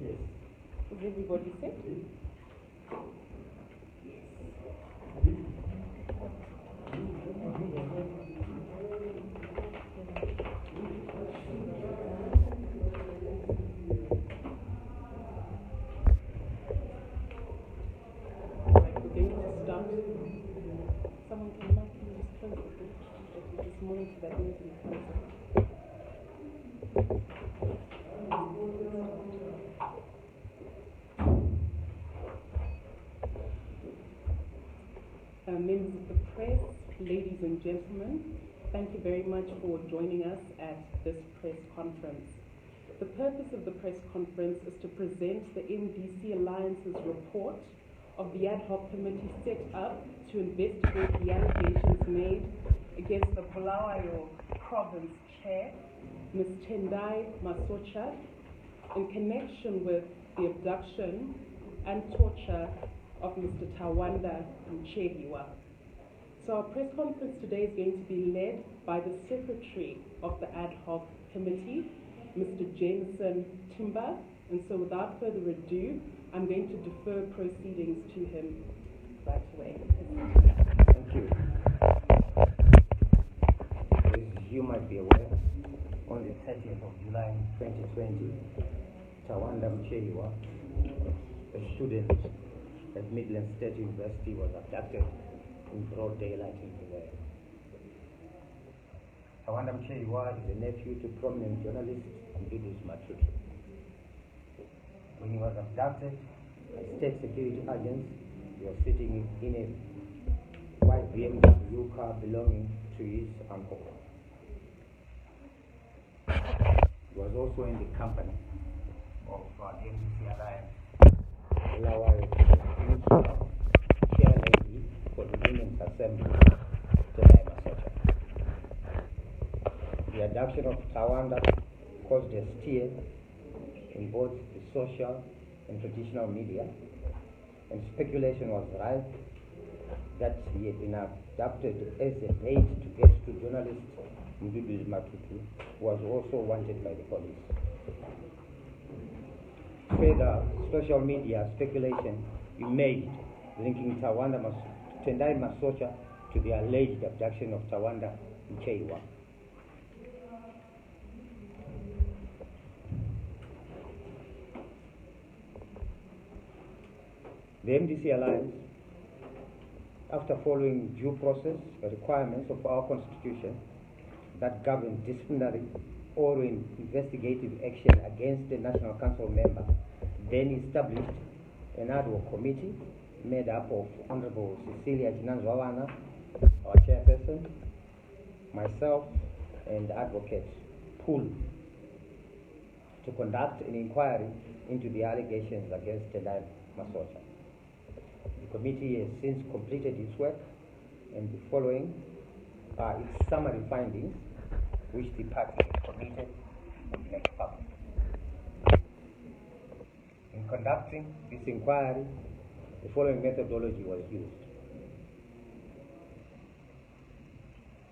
Yes. Is everybody set? Right, we're going to start. Someone can mark you just close the door. This morning so that nobody comes in. Members of the press, ladies and gentlemen, thank you very much for joining us at this press conference. The purpose of the press conference is to present the MDC Alliance's report of the ad hoc committee set up to investigate the allegations made against the Bulawayo Province Chair, Ms. Tawanda Muchehiwa, in connection with the abduction and torture of Mr. Tawanda Muchehiwa. So our press conference today is going to be led by the Secretary of the Ad Hoc Committee, Mr. Jameson Timber. And so without further ado, I'm going to defer proceedings to him right away. Thank you. As you might be aware, on the 30th of July 2020, Tawanda Muchehiwa, a student at Midland State University, was abducted in broad daylight in Zimbabwe. Tawanda Muchehiwa is a nephew to prominent journalist Zimbabwean. When he was abducted, state security agents were sitting in a white BMW car belonging to his uncle. He was also in the company of the MDC Alliance, chair lady for the Women's Assembly, the abduction of Tawanda caused a stir in both the social and traditional media, and speculation was rife that he had been abducted as a bait to get to journalist Mdudu Matutu, who was also wanted by the police. Further social media speculation emerged linking Tawanda Muchehiwa to the alleged abduction of Tawanda Muchehiwa. The MDC Alliance, after following due process requirements of our Constitution that govern disciplinary or investigative action against the National Council member, then established an ad hoc committee made up of Honorable Cecilia Chinanzwawana, our chairperson, myself, and Advocate Pool, to conduct an inquiry into the allegations against Tawanda Muchehiwa. The committee has since completed its work, and the following are its summary findings, which the party is committed to make public. In conducting this inquiry, the following methodology was used.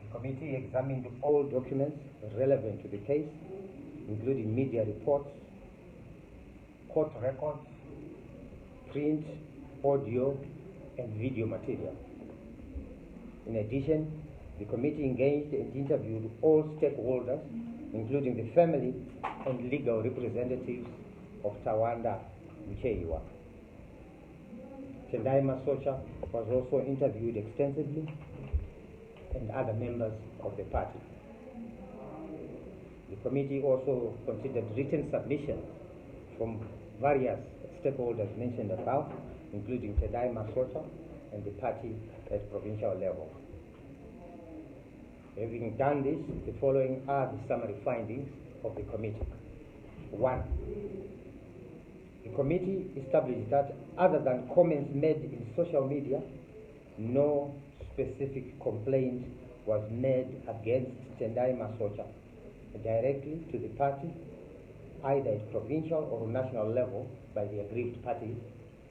The committee examined all documents relevant to the case, including media reports, court records, print, audio, and video material. In addition, the committee engaged and interviewed all stakeholders, including the family and legal representatives of Tawanda Muchehiwa. Tawanda Muchehiwa was also interviewed extensively, and other members of the party. The committee also considered written submissions from various stakeholders mentioned above, including Tawanda Muchehiwa and the party at provincial level. Having done this, the following are the summary findings of the committee. 1. The committee established that other than comments made in social media, no specific complaint was made against Tawanda Muchehiwa directly to the party, either at provincial or national level by the aggrieved parties,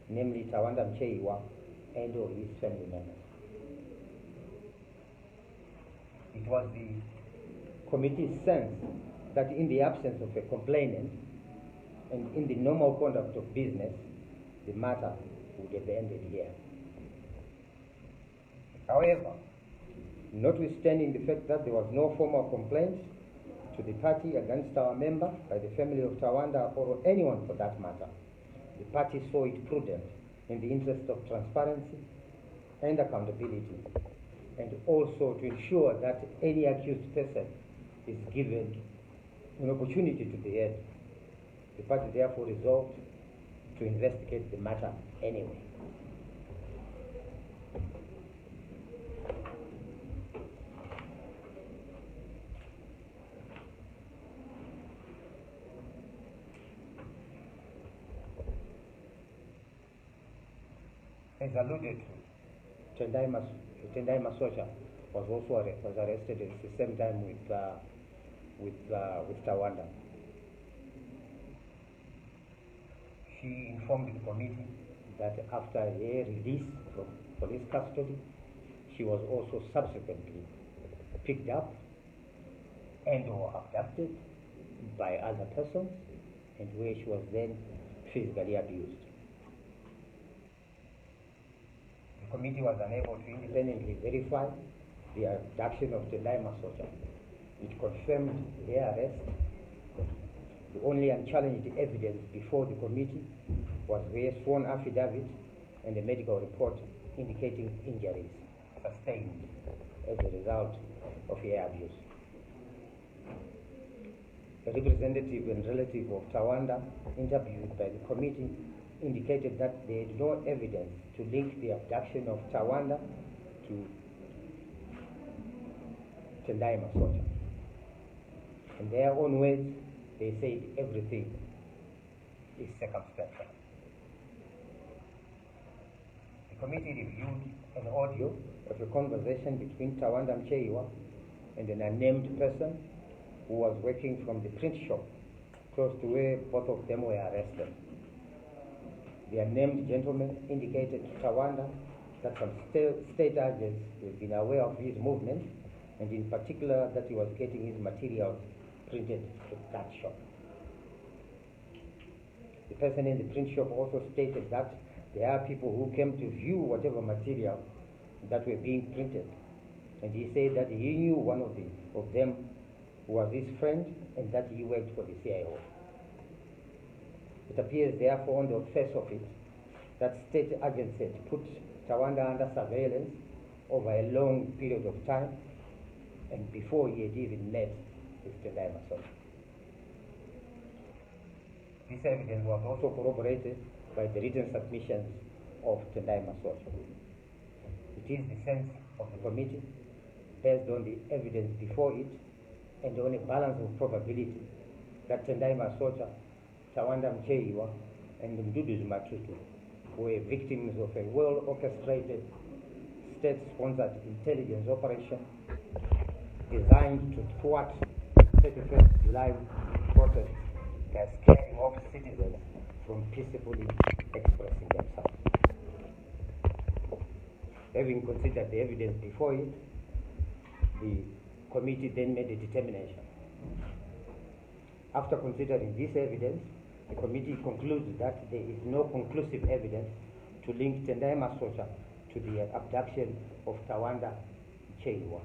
namely Tawanda Muchehiwa and or his family members. It was the committee's sense that in the absence of a complainant, and in the normal conduct of business, the matter would have ended here. However, notwithstanding the fact that there was no formal complaint to the party against our member by the family of Tawanda or anyone for that matter, the party saw it prudent in the interest of transparency and accountability, and also to ensure that any accused person is given an opportunity to be heard. The party therefore resolved to investigate the matter anyway. As alluded to, Tendai Masocha was also arrested at the same time with Tawanda. She informed the committee that after her release from police custody, she was also subsequently picked up and or abducted by other persons, and where she was then physically abused. The committee was unable to independently verify the abduction of Tendai Masocha. It confirmed her arrest. The only unchallenged evidence before the committee was her sworn affidavit and a medical report indicating injuries sustained as a result of her abuse. A representative and relative of Tawanda interviewed by the committee indicated that they had no evidence to link the abduction of Tawanda to Tendai Masocha. In their own words, they said everything is circumstantial. The committee reviewed an audio of a conversation between Tawanda Muchehiwa and an unnamed person who was working from the print shop close to where both of them were arrested. The unnamed gentleman indicated to Tawanda that some state agents had been aware of his movements, and in particular that he was getting his materials printed at that shop. The person in the print shop also stated that there are people who came to view whatever material that were being printed, and he said that he knew one of them who was his friend and that he worked for the CIO. It appears therefore on the face of it that state agents had put Tawanda under surveillance over a long period of time and before he had even met with Tendai Masocha. This evidence was also corroborated by the written submissions of Tendai Masocha. It is the sense of the committee, based on the evidence before it and on a balance of probability, that Tendai Masocha, Tawanda Muchehiwa, and Mdudu Matutu were victims of a well-orchestrated, state-sponsored intelligence operation designed to thwart 31st July protests by scaring off citizens from peacefully expressing themselves. Having considered the evidence before it, the committee then made a determination. After considering this evidence, the committee concludes that there is no conclusive evidence to link Tendai Masocha to the abduction of Tawanda Muchehiwa.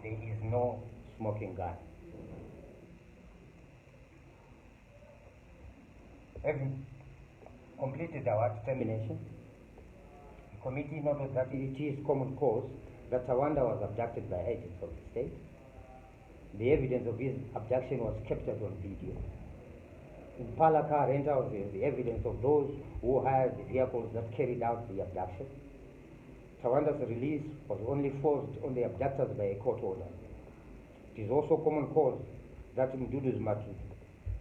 There is no smoking gun. Having completed our determination, the committee noted that it is common cause that Tawanda was abducted by agents of the state. The evidence of his abduction was captured on video. In parlor car rentals, the evidence of those who hired the vehicles that carried out the abduction. Tawanda's release was only forced on the abductors by a court order. It is also common cause that Mdudu Matutu,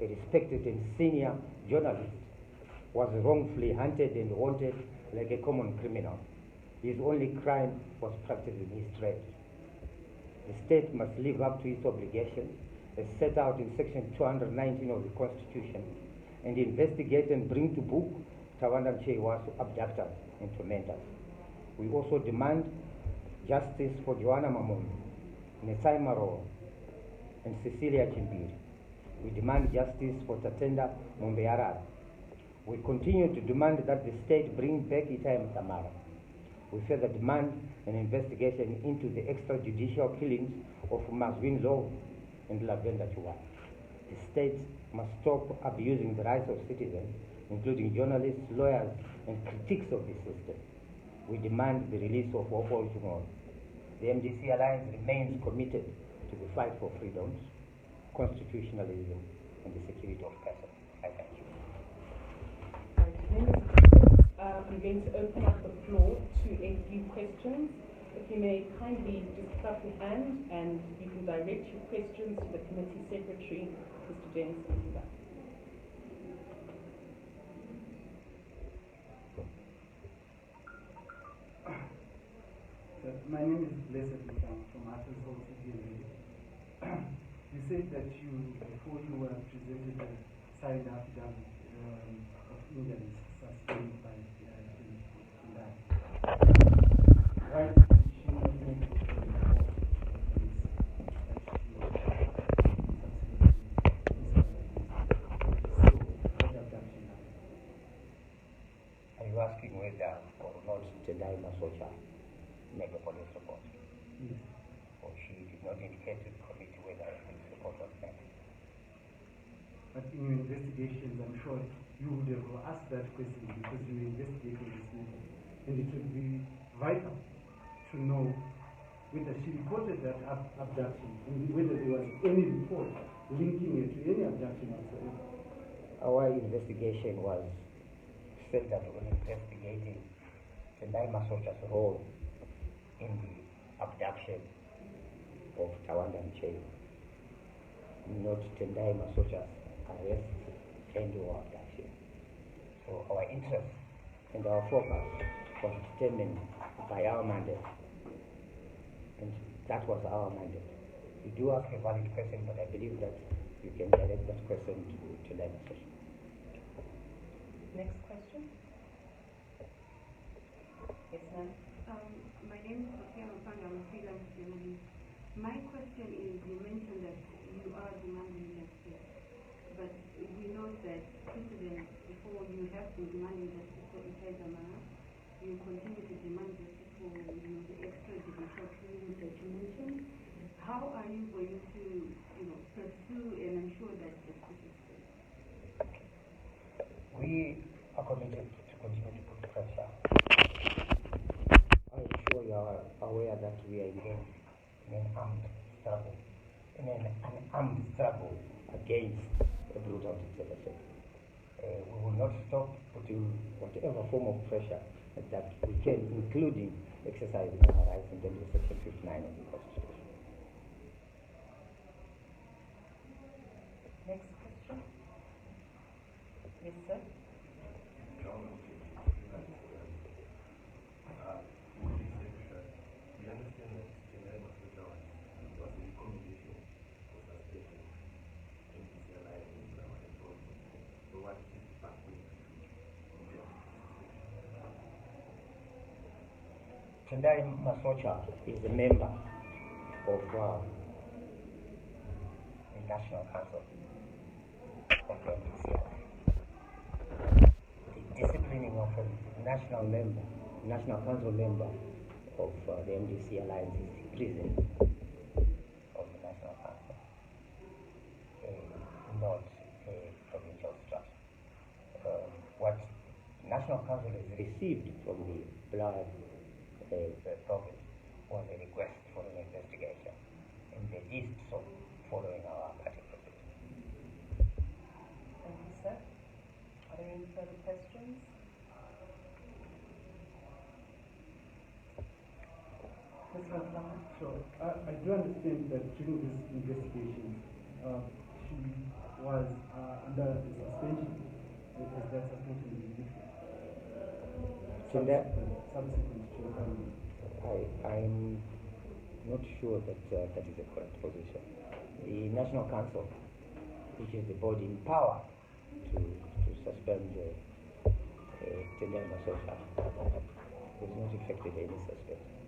a respected and senior journalist, was wrongfully hunted and wanted like a common criminal. His only crime was practicing his trade. The state must live up to its obligations as set out in Section 219 of the Constitution and investigate and bring to book Tawanda Muchehiwa's abductors and tormentors. We also demand justice for Joanna Mamondo, Nesai Maro, and Cecilia Chimbiri, We demand justice for Tawanda Muchehiwa. We continue to demand that the state bring back Itai Mtamara. We further demand an investigation into the extrajudicial killings of Mazwin Law and Lavenda Chuwa. The state must stop abusing the rights of citizens, including journalists, lawyers, and critics of the system. We demand the release of Wopol Chumon. The MDC Alliance remains committed to the fight for freedoms, constitutionalism, and the security of persons. I thank you. I'm going to open up the floor to a few questions. If you may kindly just clap your hand and you can direct your questions to the committee secretary, Mr. James Silvester. My name is Blessed from Arkansas TV. You said that before you were presented a signed affidavit of injuries sustained by Tawanda. Why did she not make the report Are you asking whether or not Tawanda Muchehiwa make a police report? Yes. Or she did not indicate to the committee whether a police report was made? But in your investigations, I'm sure you would have asked that question because you were investigating this matter. And it would be vital to know whether she reported that abduction and whether there was any report linking it to any abduction whatsoever. Our investigation was centered on investigating Tawanda Muchehiwa's role in the abduction of Tawanda Muchehiwa, not Tawanda Muchehiwa's arrest and/or abduction. So our interest and our focus was determined by our mandate, and that was our mandate. You do ask a valid question, but I believe that you can direct that question to Tawanda Muchehiwa. Next question. Yes, ma'am. My name is Sophia Mpanga. I'm a freelance journalist. My question is, you mentioned that you are demanding justice, but we know that precedent before you have been demanding justice for Itai Mtamara, you continue to demand justice for the extrajudicial killings that you mentioned. How are you going to pursue and ensure that justice is done? We are committed to continue to put pressure. I'm sure you are aware that we are engaged in an armed struggle, against a brutal dictatorship. We will not stop putting whatever form of pressure that we can, including exercising our rights in terms of Section 59 of the Constitution. Next question. Yes, sir. Tawanda Muchehiwa is a member of the National Council of the MDC Alliance. The disciplining of a National Council member of the MDC Alliance is the president of the National Council, not a provincial structure. What National Council has received from the blood province was a request for an investigation, and they did so following our party procedure. Thank you, sir. Are there any further questions? Ms. Raflama? So I do understand that during this investigation, she was under suspension. Is that suspension lifted? Subsequent to your family? I'm not sure that that is a correct position. The National Council, which is the body in power to suspend Tawanda Muchehiwa, has not effected any suspension.